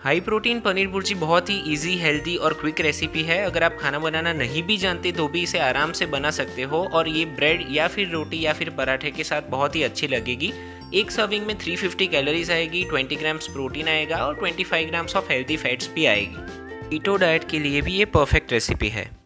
High protein paneer bhurji बहुत ही easy, healthy और quick recipe है। अगर आप खाना बनाना नहीं भी जानते तो भी इसे आराम से बना सकते हो और ये ब्रेड या फिर रोटी या फिर पराठे के साथ बहुत ही अच्छी लगेगी। एक सर्विंग में 350 कैलोरीज आएगी, 20 ग्राम्स प्रोटीन आएगा और 25 ग्राम्स ऑफ हेल्दी फैट्स भी आएगी। कीटो डाइट के लिए भी ये परफेक्ट रेसिपी है।